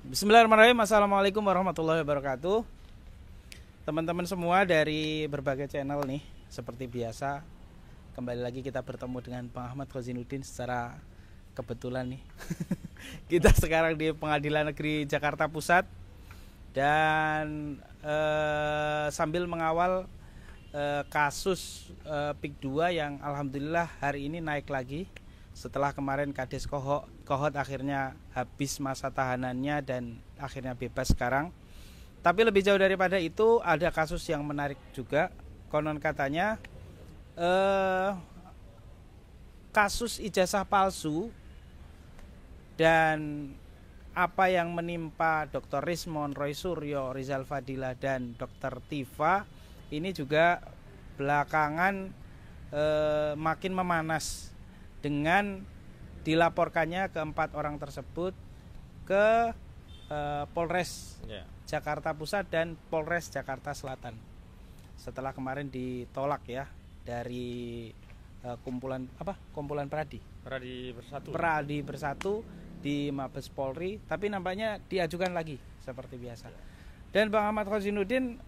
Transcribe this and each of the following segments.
Bismillahirrahmanirrahim. Assalamualaikum warahmatullahi wabarakatuh. Teman-teman semua dari berbagai channel nih, seperti biasa kembali lagi kita bertemu dengan Bang Ahmad Khozinuddin secara kebetulan nih. Kita sekarang di Pengadilan Negeri Jakarta Pusat dan sambil mengawal kasus PIK 2 yang alhamdulillah hari ini naik lagi setelah kemarin Kades Kohot akhirnya habis masa tahanannya dan akhirnya bebas sekarang. Tapi lebih jauh daripada itu ada kasus yang menarik juga. Konon katanya kasus ijazah palsu dan apa yang menimpa Dr. Rismon, Roy Suryo, Rizal Fadila dan Dr. Tifa ini juga belakangan makin memanas dengan dilaporkannya keempat orang tersebut ke Polres Jakarta Pusat dan Polres Jakarta Selatan. Setelah kemarin ditolak ya dari kumpulan Pradi Bersatu di Mabes Polri, tapi nampaknya diajukan lagi seperti biasa. Dan Bang Ahmad Khozinuddin,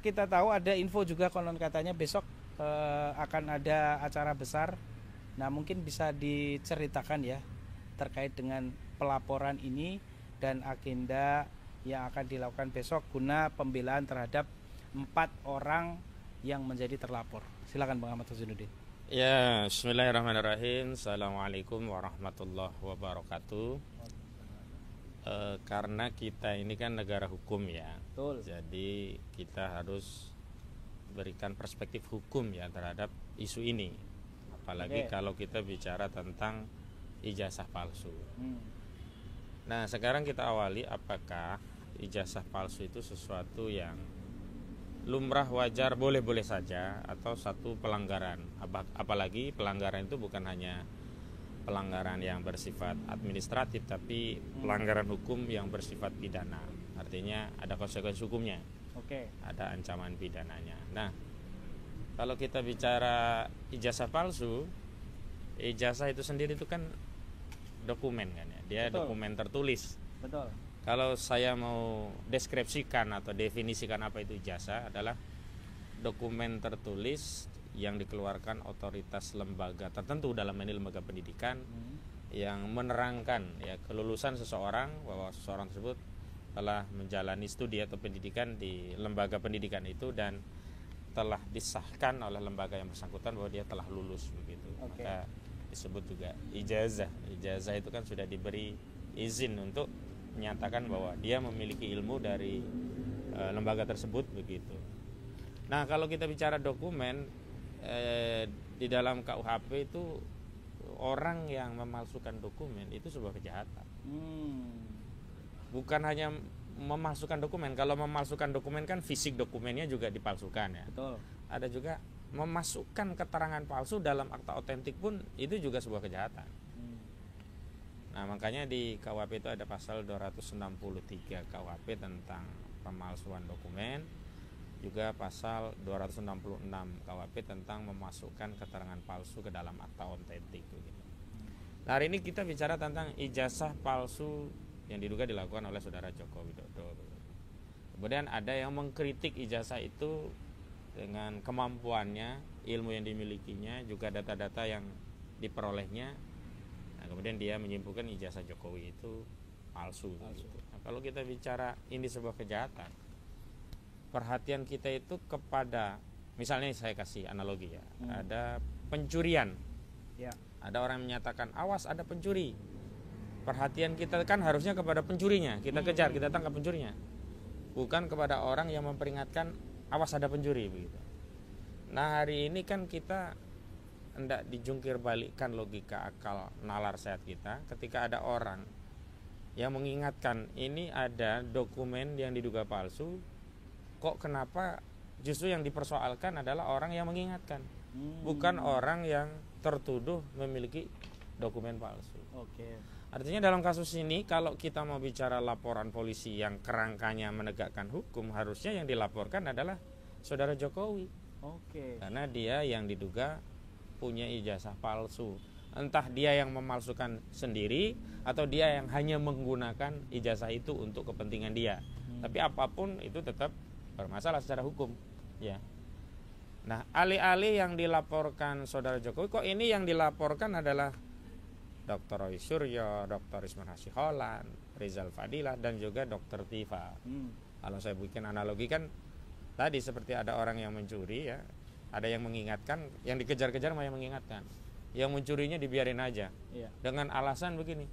kita tahu ada info juga konon katanya besok akan ada acara besar. Nah, mungkin bisa diceritakan ya terkait dengan pelaporan ini dan agenda yang akan dilakukan besok guna pembelaan terhadap 4 orang yang menjadi terlapor. Silakan Bang Ahmad Khozinuddin. Ya, bismillahirrahmanirrahim. Assalamualaikum warahmatullahi wabarakatuh. Karena kita ini kan negara hukum ya. Betul. Jadi kita harus berikan perspektif hukum ya terhadap isu ini. Apalagi kalau kita bicara tentang ijazah palsu. Nah, sekarang kita awali apakah ijazah palsu itu sesuatu yang lumrah, wajar, boleh-boleh saja atau satu pelanggaran. Apalagi pelanggaran itu bukan hanya pelanggaran yang bersifat administratif, tapi pelanggaran hukum yang bersifat pidana. Artinya ada konsekuensi hukumnya. Ada ancaman pidananya. Nah, kalau kita bicara ijazah palsu, ijazah itu sendiri itu kan dokumen kan ya. Dia Betul. Dokumen tertulis. Betul. Kalau saya mau deskripsikan atau definisikan apa itu ijazah, adalah dokumen tertulis yang dikeluarkan otoritas lembaga tertentu, dalam ini lembaga pendidikan, yang menerangkan ya kelulusan seseorang, bahwa seseorang tersebut telah menjalani studi atau pendidikan di lembaga pendidikan itu dan telah disahkan oleh lembaga yang bersangkutan bahwa dia telah lulus begitu. Maka disebut juga ijazah. Ijazah itu kan sudah diberi izin untuk menyatakan bahwa dia memiliki ilmu dari lembaga tersebut begitu. Nah, kalau kita bicara dokumen di dalam KUHP itu, orang yang memalsukan dokumen itu sebuah kejahatan. Bukan hanya memalsukan dokumen. Kalau memalsukan dokumen kan fisik dokumennya juga dipalsukan ya. Betul. Ada juga memasukkan keterangan palsu dalam akta otentik pun itu juga sebuah kejahatan. Nah, makanya di KUHP itu ada pasal 263 KUHP tentang pemalsuan dokumen, juga pasal 266 KUHP tentang memasukkan keterangan palsu ke dalam akta otentik gitu. Nah, hari ini kita bicara tentang ijazah palsu yang diduga dilakukan oleh saudara Joko Widodo. Kemudian ada yang mengkritik ijazah itu dengan kemampuannya, ilmu yang dimilikinya, juga data-data yang diperolehnya. Nah, kemudian dia menyimpulkan ijazah Jokowi itu palsu. Gitu. Nah, kalau kita bicara ini sebuah kejahatan, perhatian kita itu kepada, misalnya saya kasih analogi ya, ada pencurian. Ada orang yang menyatakan awas ada pencuri. Perhatian kita kan harusnya kepada pencurinya, kita kejar, kita tangkap pencurinya, bukan kepada orang yang memperingatkan awas ada pencuri begitu. Nah, hari ini kan kita hendak dijungkir balikkan logika akal nalar sehat kita ketika ada orang yang mengingatkan ini ada dokumen yang diduga palsu, kok kenapa justru yang dipersoalkan adalah orang yang mengingatkan, bukan orang yang tertuduh memiliki dokumen palsu. Artinya dalam kasus ini kalau kita mau bicara laporan polisi yang kerangkanya menegakkan hukum, harusnya yang dilaporkan adalah saudara Jokowi. Karena dia yang diduga punya ijazah palsu. entah dia yang memalsukan sendiri atau dia yang hanya menggunakan ijazah itu untuk kepentingan dia. Tapi apapun itu tetap bermasalah secara hukum, ya. Nah, alih-alih yang dilaporkan saudara Jokowi, kok ini yang dilaporkan adalah Dr. Roy Suryo, Dr. Isman Hasiholan, Rizal Fadilah, dan juga Dr. Tifa. Kalau saya bikin analogi kan tadi seperti ada orang yang mencuri, ya, ada yang mengingatkan, yang dikejar-kejar malah yang mengingatkan, yang mencurinya dibiarin aja, dengan alasan begini,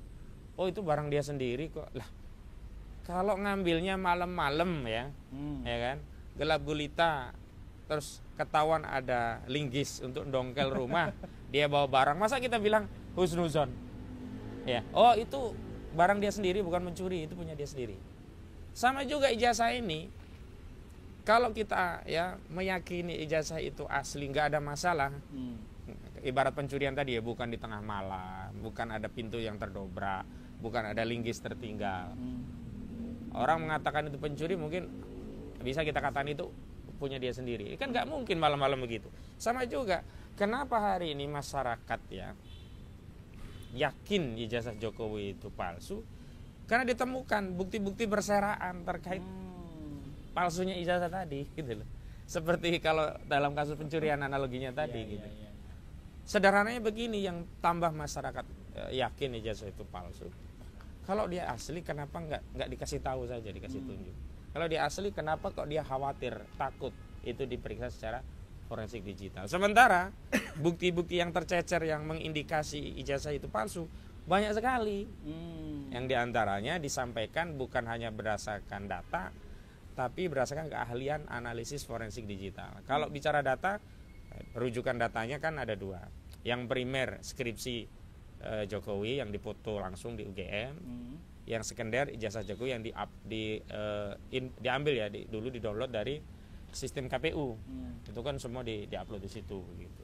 oh itu barang dia sendiri kok. Lah, kalau ngambilnya malam-malam, ya, ya kan, gelap gulita, terus ketahuan ada linggis untuk dongkel rumah, dia bawa barang, masa kita bilang husnuzon, ya, oh itu barang dia sendiri, bukan mencuri, itu punya dia sendiri. Sama juga ijazah ini, kalau kita, ya, meyakini ijazah itu asli, nggak ada masalah, ibarat pencurian tadi, ya, bukan di tengah malam, bukan ada pintu yang terdobrak, bukan ada linggis tertinggal. Orang mengatakan itu pencuri, mungkin bisa kita katakan itu punya dia sendiri. Kan nggak mungkin malam-malam begitu. Sama juga, kenapa hari ini masyarakat, ya, yakin ijazah Jokowi itu palsu? Karena ditemukan bukti-bukti berseraan terkait palsunya ijazah tadi, gitu loh. Seperti kalau dalam kasus pencurian analoginya tadi, gitu. Sederhananya begini, yang tambah masyarakat yakin ijazah itu palsu. Kalau dia asli, kenapa nggak dikasih tahu saja, dikasih tunjuk? Kalau dia asli, kenapa kok dia khawatir, takut itu diperiksa secara forensik digital? Sementara bukti-bukti yang tercecer yang mengindikasi ijazah itu palsu banyak sekali. Yang diantaranya disampaikan bukan hanya berdasarkan data, tapi berdasarkan keahlian analisis forensik digital. Kalau bicara data, rujukan datanya kan ada dua. Yang primer skripsi Jokowi yang dipoto langsung di UGM, yang sekunder ijazah Jokowi yang diambil, ya, dulu di-download dari sistem KPU. Itu kan semua di-upload di situ, gitu.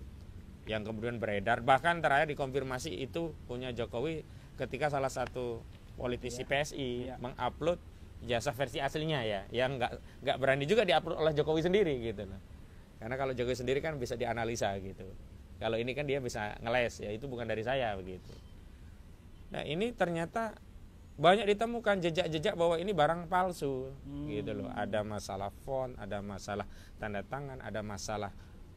Yang kemudian beredar, bahkan terakhir dikonfirmasi itu punya Jokowi ketika salah satu politisi PSI mengupload ijazah versi aslinya, ya, yang nggak berani juga diupload oleh Jokowi sendiri, gitu loh. Karena kalau Jokowi sendiri kan bisa dianalisa, gitu. Kalau ini kan dia bisa ngeles, ya, itu bukan dari saya, begitu. Nah, ini ternyata banyak ditemukan jejak-jejak bahwa ini barang palsu, gitu loh. Ada masalah font, ada masalah tanda tangan, ada masalah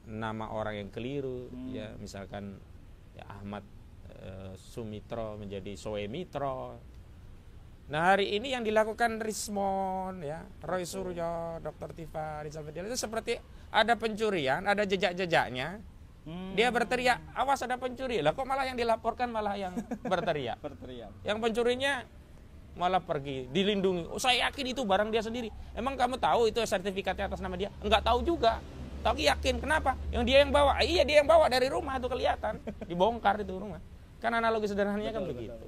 nama orang yang keliru, ya, misalkan, ya, Ahmad Sumitro menjadi Soemitro. Nah, hari ini yang dilakukan Rismon, ya, Roy Suryo, Dr. Tifa, Rizal Fadilah, itu seperti ada pencurian, ada jejak-jejaknya. Dia berteriak, awas ada pencuri. Lah, kok malah yang dilaporkan malah yang berteriak. Yang pencurinya malah pergi, dilindungi. Oh, saya yakin itu barang dia sendiri. Emang kamu tahu itu sertifikatnya atas nama dia? Enggak tahu juga. Tapi yakin, kenapa? Yang dia yang bawa. Iya, dia yang bawa dari rumah, itu kelihatan. Dibongkar itu rumah. Kan analogi sederhananya kan begitu.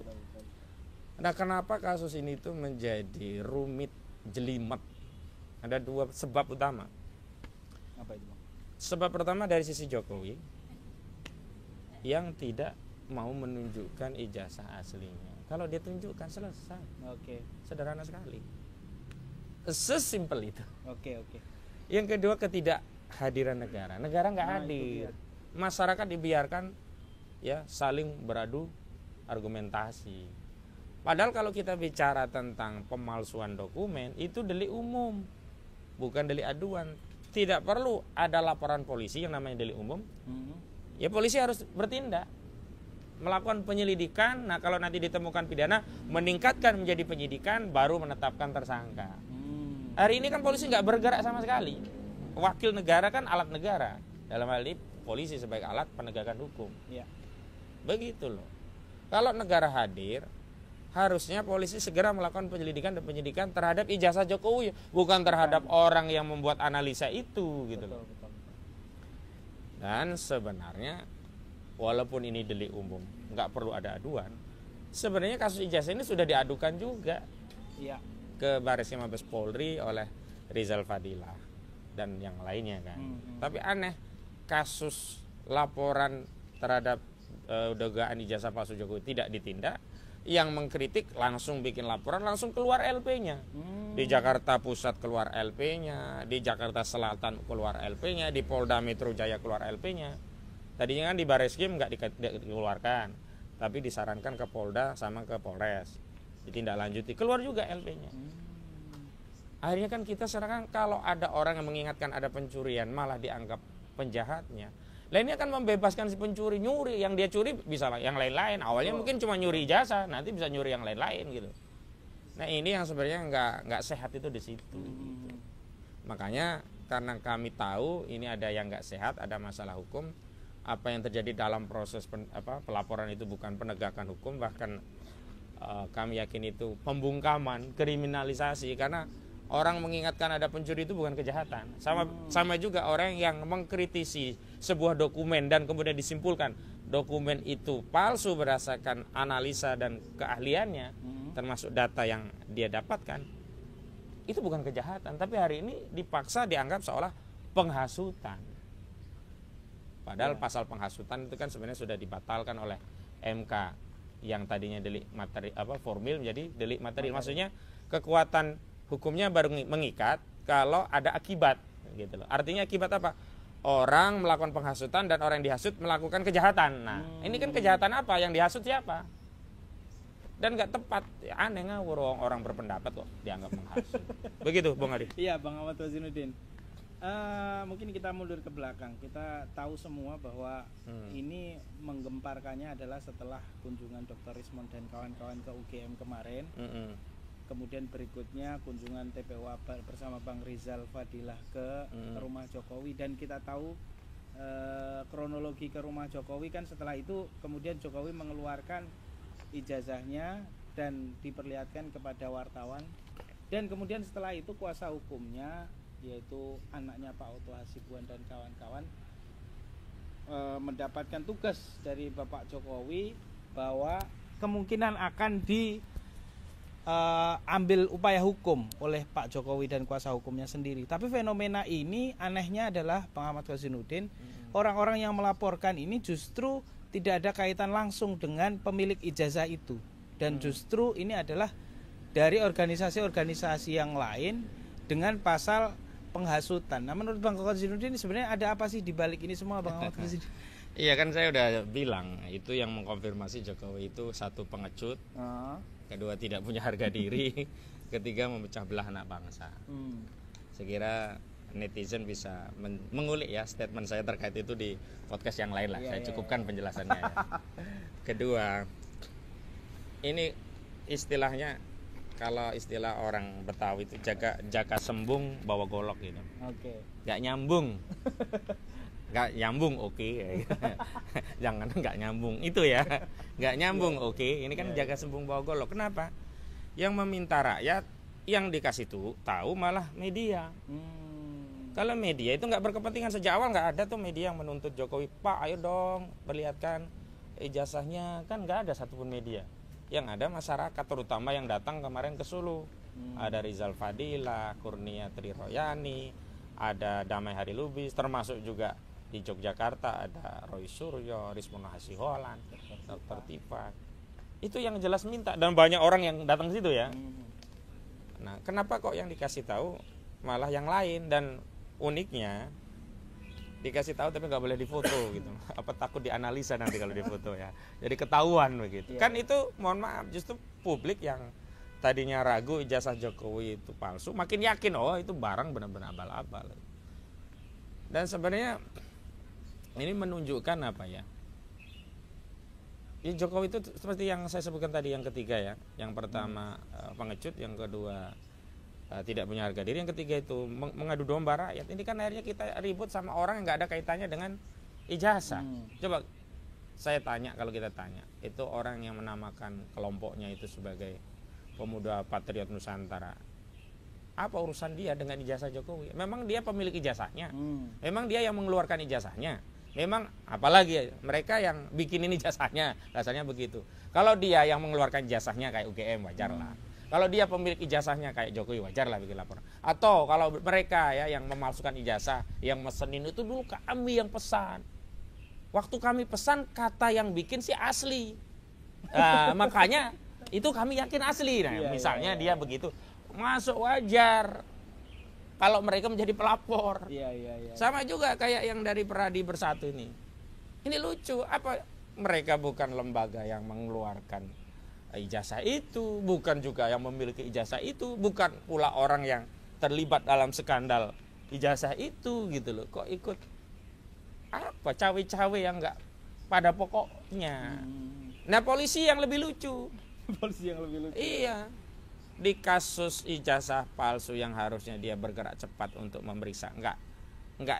Nah, kenapa kasus ini tuh menjadi rumit, jelimet? Ada dua sebab utama. Apa itu, Bang? Sebab pertama dari sisi Jokowi yang tidak mau menunjukkan ijazah aslinya. Kalau dia tunjukkan, selesai. Sederhana sekali. Sesimpel itu. Yang kedua, ketidakhadiran negara. Negara nggak hadir. Masyarakat dibiarkan, ya, saling beradu argumentasi. Padahal kalau kita bicara tentang pemalsuan dokumen, itu delik umum, bukan delik aduan. Tidak perlu ada laporan polisi yang namanya delik umum. Ya, polisi harus bertindak, melakukan penyelidikan. Nah, kalau nanti ditemukan pidana, meningkatkan menjadi penyidikan, baru menetapkan tersangka. Hari ini kan polisi nggak bergerak sama sekali. Wakil negara kan alat negara, dalam hal ini polisi sebagai alat penegakan hukum. Begitu loh. Kalau negara hadir, harusnya polisi segera melakukan penyelidikan dan penyidikan terhadap ijazah Jokowi, bukan terhadap orang yang membuat analisa itu, gitu loh. Dan sebenarnya walaupun ini delik umum, nggak perlu ada aduan. Sebenarnya kasus ijazah ini sudah diadukan juga ke Baris Krim Mabes Polri oleh Rizal Fadilah dan yang lainnya kan. Tapi aneh, kasus laporan terhadap dugaan ijazah palsu Jokowi tidak ditindak. Yang mengkritik langsung bikin laporan, langsung keluar LP-nya. Di Jakarta Pusat keluar LP-nya, di Jakarta Selatan keluar LP-nya, di Polda Metro Jaya keluar LP-nya. Tadinya kan di Bareskrim nggak dikeluarkan, tapi disarankan ke Polda sama ke Polres, ditindaklanjuti, keluar juga LP-nya. Akhirnya kan kita sekarang kalau ada orang yang mengingatkan ada pencurian malah dianggap penjahatnya. Lainnya kan membebaskan si pencuri, nyuri yang dia curi bisa yang lain-lain. Awalnya mungkin cuma nyuri ijazah, nanti bisa nyuri yang lain-lain gitu. Nah ini yang sebenarnya nggak sehat itu di situ. Gitu. Makanya karena kami tahu ini ada yang nggak sehat, ada masalah hukum. Apa yang terjadi dalam proses pelaporan itu bukan penegakan hukum, bahkan kami yakin itu pembungkaman, kriminalisasi, karena orang mengingatkan ada pencuri itu bukan kejahatan. Sama juga orang yang mengkritisi sebuah dokumen dan kemudian disimpulkan dokumen itu palsu berdasarkan analisa dan keahliannya, termasuk data yang dia dapatkan, itu bukan kejahatan, tapi hari ini dipaksa dianggap seolah penghasutan. Padahal pasal penghasutan itu kan sebenarnya sudah dibatalkan oleh MK, yang tadinya delik materi formil menjadi delik materi. Maksudnya kekuatan hukumnya baru mengikat kalau ada akibat gitu loh. Artinya akibat apa? Orang melakukan penghasutan dan orang yang dihasut melakukan kejahatan. Nah, ini kan kejahatan apa? Yang dihasut siapa? Dan nggak tepat, aneh ngawur orang berpendapat kok dianggap menghasut. Begitu, Bung Adi. Iya, Bang Ahmad Wazinuddin. Mungkin kita mundur ke belakang. Kita tahu semua bahwa ini menggemparkannya adalah setelah kunjungan Dr. Rismond dan kawan-kawan ke UGM kemarin. Kemudian berikutnya kunjungan TPU bersama Bang Rizal Fadilah ke rumah Jokowi, dan kita tahu kronologi ke rumah Jokowi kan setelah itu kemudian Jokowi mengeluarkan ijazahnya dan diperlihatkan kepada wartawan, dan kemudian setelah itu kuasa hukumnya yaitu anaknya Pak Oto Hasibuan dan kawan-kawan mendapatkan tugas dari Bapak Jokowi bahwa kemungkinan akan diambil upaya hukum oleh Pak Jokowi dan kuasa hukumnya sendiri. Tapi fenomena ini anehnya adalah Bang Ahmad Wazinuddin, orang-orang yang melaporkan ini justru tidak ada kaitan langsung dengan pemilik ijazah itu, dan justru ini adalah dari organisasi-organisasi yang lain dengan pasal penghasutan. Nah, menurut Bang Wazinuddin sebenarnya ada apa sih di balik ini semua, Bang Ahmad Wazinuddin? Iya kan saya udah bilang itu yang mengkonfirmasi Jokowi itu satu pengecut, kedua tidak punya harga diri, ketiga memecah belah anak bangsa. Saya kira netizen bisa mengulik ya statement saya terkait itu di podcast yang lain lah. Saya cukupkan penjelasannya ya. Kedua, ini istilahnya, kalau istilah orang Betawi itu jaga sembung bawa golok gitu. Gak nyambung. Gak nyambung jangan gak nyambung itu ya. Gak nyambung ini kan jaga sembung bawa golok. Kenapa? Yang meminta rakyat, yang dikasih tahu malah media. Kalau media itu nggak berkepentingan, sejak awal nggak ada tuh media yang menuntut Jokowi, Pak ayo dong perlihatkan ijazahnya, kan nggak ada satupun media. Yang ada masyarakat, terutama yang datang kemarin ke Sulu. Ada Rizal Fadilah, Kurnia Triroyani, ada Damai Hari Lubis, termasuk juga di Yogyakarta ada Roy Suryo, Rismond Hasiholan, Dr. Tifa. Itu yang jelas minta, dan banyak orang yang datang ke situ ya. Nah, kenapa kok yang dikasih tahu malah yang lain? Dan uniknya dikasih tahu tapi nggak boleh difoto gitu. Apa takut dianalisa nanti kalau difoto ya. Jadi ketahuan begitu. Kan itu mohon maaf, justru publik yang tadinya ragu ijazah Jokowi itu palsu makin yakin itu barang benar-benar abal-abal. Dan sebenarnya ini menunjukkan apa ya? Ya Jokowi itu seperti yang saya sebutkan tadi, yang ketiga ya. Yang pertama pengecut, yang kedua tidak punya harga diri, yang ketiga itu mengadu domba rakyat. Ini kan akhirnya kita ribut sama orang yang nggak ada kaitannya dengan ijazah. Coba saya tanya, kalau kita tanya, itu orang yang menamakan kelompoknya itu sebagai pemuda patriot Nusantara, apa urusan dia dengan ijazah Jokowi? Memang dia pemilik ijazahnya, memang dia yang mengeluarkan ijazahnya, memang apalagi mereka yang bikinin ijazahnya, rasanya begitu. Kalau dia yang mengeluarkan ijazahnya kayak UGM, wajar lah. Kalau dia pemilik ijazahnya kayak Jokowi, wajar lah bikin laporan. Atau kalau mereka ya yang memalsukan ijazah, yang mesenin itu dulu kami yang pesan. Waktu kami pesan, kata yang bikin sih asli. Makanya itu kami yakin asli. Nah, misalnya dia begitu, masuk wajar. Kalau mereka menjadi pelapor. Sama juga kayak yang dari Peradi Bersatu ini. Ini lucu, apa mereka bukan lembaga yang mengeluarkan ijazah itu, bukan juga yang memiliki ijazah itu, bukan pula orang yang terlibat dalam skandal ijazah itu gitu loh. Kok ikut apa cawe-cawe yang enggak pada pokoknya. Nah, polisi yang lebih lucu. Polisi yang lebih lucu. Iya. Di kasus ijazah palsu yang harusnya dia bergerak cepat untuk memeriksa, enggak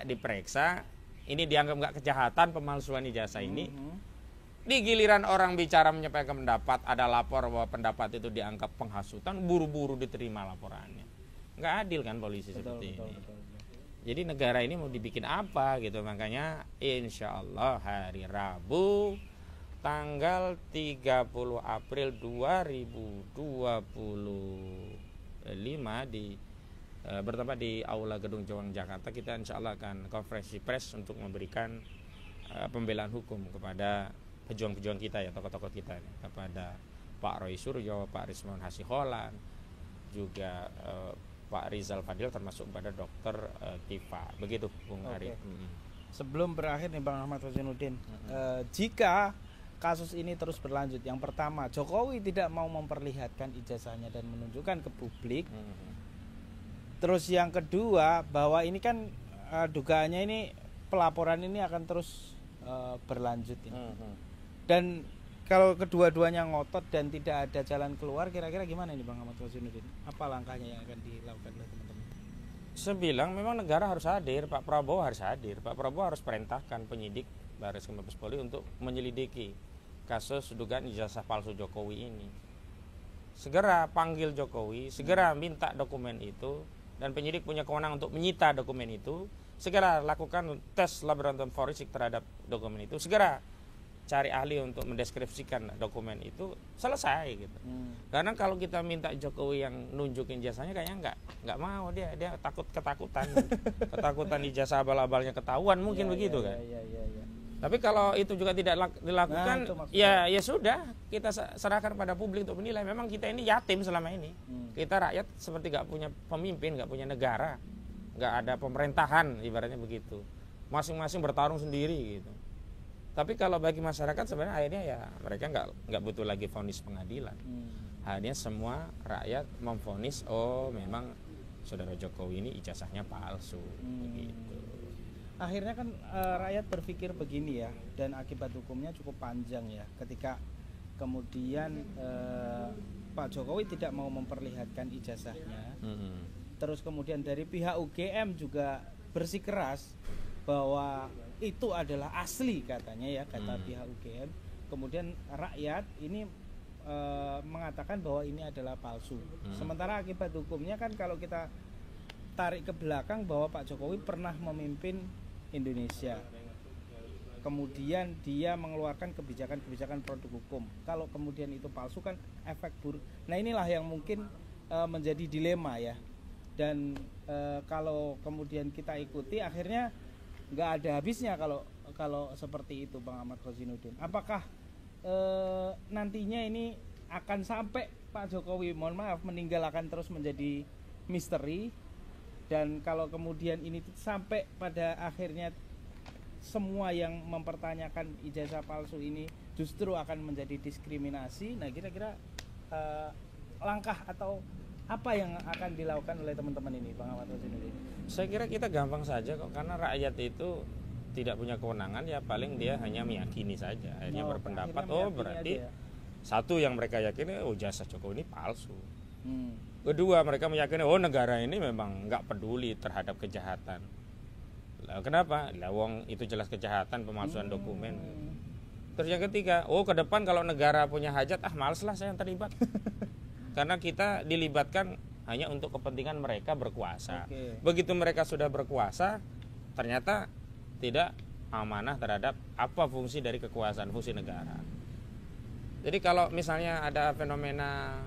diperiksa. Ini dianggap enggak kejahatan pemalsuan ijazah ini. Di giliran orang bicara menyampaikan pendapat, ada lapor bahwa pendapat itu dianggap penghasutan, buru-buru diterima laporannya. Enggak adil kan polisi seperti ini. Betul. Jadi negara ini mau dibikin apa gitu. Makanya insya Allah hari Rabu tanggal 30 April 2025 bertempat di Aula Gedung Jawang Jakarta, kita insya Allah akan konferensi pers untuk memberikan pembelaan hukum kepada pejuang-pejuang kita ya, tokoh-tokoh kita ini, kepada Pak Roy Suryo, Pak Rismon Hasiholan, juga Pak Rizal Fadil, termasuk pada Dokter Tifa. Begitu Bung Arif. Sebelum berakhir nih Bang Ahmad Khosinuddin, jika kasus ini terus berlanjut, yang pertama Jokowi tidak mau memperlihatkan ijazahnya dan menunjukkan ke publik. Terus yang kedua bahwa ini kan dugaannya ini pelaporan ini akan terus berlanjut ini. Dan kalau kedua-duanya ngotot dan tidak ada jalan keluar, kira-kira gimana ini Bang Ahmad Khosinuddin? Apa langkahnya yang akan dilakukan oleh teman-teman? Saya bilang memang negara harus hadir, Pak Prabowo harus hadir. Pak Prabowo haris perintahkan penyidik Barreskrim Mabes Polri untuk menyelidiki kasus dugaan ijazah palsu Jokowi ini. Segera panggil Jokowi, segera minta dokumen itu, dan penyidik punya kewenangan untuk menyita dokumen itu. Segera lakukan tes laboratorium forensik terhadap dokumen itu. Segera cari ahli untuk mendeskripsikan dokumen itu, selesai gitu. Karena kalau kita minta Jokowi yang nunjukin ijazahnya, kayaknya nggak mau, dia ketakutan ijazah abal-abalnya ketahuan, mungkin begitu kan. Tapi kalau itu juga tidak dilakukan, ya sudah, kita serahkan pada publik untuk menilai. Memang kita ini yatim selama ini. Kita rakyat seperti nggak punya pemimpin, nggak punya negara, nggak ada pemerintahan, ibaratnya begitu. Masing-masing bertarung sendiri gitu. Tapi kalau bagi masyarakat sebenarnya akhirnya ya mereka nggak butuh lagi vonis pengadilan. Akhirnya semua rakyat memvonis, oh memang saudara Jokowi ini ijazahnya palsu, begitu. Akhirnya kan rakyat berpikir begini ya, dan akibat hukumnya cukup panjang ya, ketika kemudian Pak Jokowi tidak mau memperlihatkan ijazahnya, terus kemudian dari pihak UGM juga bersikeras bahwa itu adalah asli katanya ya, kata pihak UGM. Kemudian rakyat ini mengatakan bahwa ini adalah palsu. Sementara akibat hukumnya kan kalau kita tarik ke belakang bahwa Pak Jokowi pernah memimpin Indonesia. Kemudian dia mengeluarkan kebijakan-kebijakan produk hukum. Kalau kemudian itu palsu kan efek buruk. Nah inilah yang mungkin menjadi dilema ya. Dan kalau kemudian kita ikuti, akhirnya nggak ada habisnya kalau seperti itu Bang Ahmad Khosinuddin. Apakah nantinya ini akan sampai Pak Jokowi mohon maaf meninggal akan terus menjadi misteri, dan kalau kemudian ini sampai pada akhirnya semua yang mempertanyakan ijazah palsu ini justru akan menjadi diskriminasi. Nah kira-kira langkah atau apa yang akan dilakukan oleh teman-teman ini Bang Ahmad Khosinuddin? Saya kira kita gampang saja kok, karena rakyat itu tidak punya kewenangan, ya paling dia hanya meyakini saja. Akhirnya berpendapat, berarti satu yang mereka yakini, ijazah Jokowi ini palsu. Kedua, mereka meyakini negara ini memang nggak peduli terhadap kejahatan. Lah kenapa? Lah wong itu jelas kejahatan, pemalsuan dokumen. Terus yang ketiga, ke depan kalau negara punya hajat, males lah saya yang terlibat. Karena kita dilibatkan hanya untuk kepentingan mereka berkuasa. Begitu mereka sudah berkuasa, ternyata tidak amanah terhadap apa fungsi dari kekuasaan, fungsi negara. Jadi kalau misalnya ada fenomena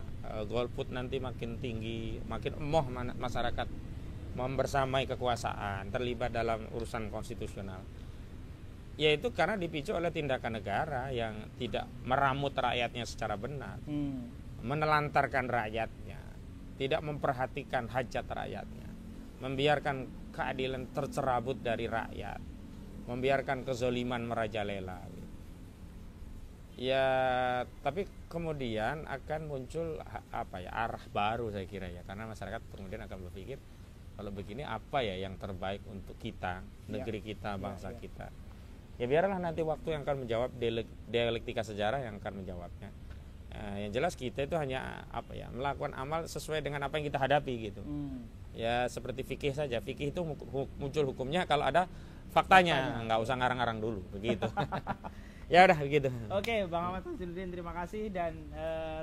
golput nanti makin tinggi, makin emoh masyarakat membersamai kekuasaan, terlibat dalam urusan konstitusional, yaitu karena dipicu oleh tindakan negara yang tidak meramut rakyatnya secara benar, menelantarkan rakyatnya, tidak memperhatikan hajat rakyatnya, membiarkan keadilan tercerabut dari rakyat. membiarkan kezoliman merajalela. Ya, tapi kemudian akan muncul arah baru saya kira ya, karena masyarakat kemudian akan berpikir kalau begini apa ya yang terbaik untuk kita, negeri kita, bangsa kita. Ya biarlah nanti waktu yang akan menjawab, dialektika sejarah yang akan menjawabnya. Yang jelas kita itu hanya melakukan amal sesuai dengan apa yang kita hadapi gitu. Ya seperti fikih saja, fikih itu muncul hukumnya kalau ada faktanya, nggak usah ngarang-ngarang dulu begitu. Ya udah begitu. Oke, Bang Ahmad Khazainuddin, terima kasih. Dan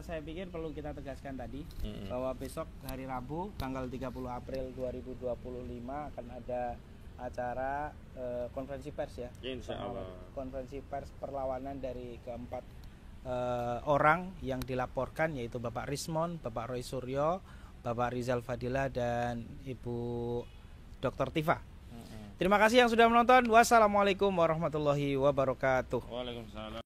saya pikir perlu kita tegaskan tadi bahwa besok hari Rabu tanggal 30 April 2025 akan ada acara konferensi pers ya. Insya Allah. Konferensi pers perlawanan dari keempat orang yang dilaporkan, yaitu Bapak Rismon, Bapak Roy Suryo, Bapak Rizal Fadila, dan Ibu Dr. Tifa. Terima kasih yang sudah menonton. Wassalamualaikum warahmatullahi wabarakatuh. Waalaikumsalam.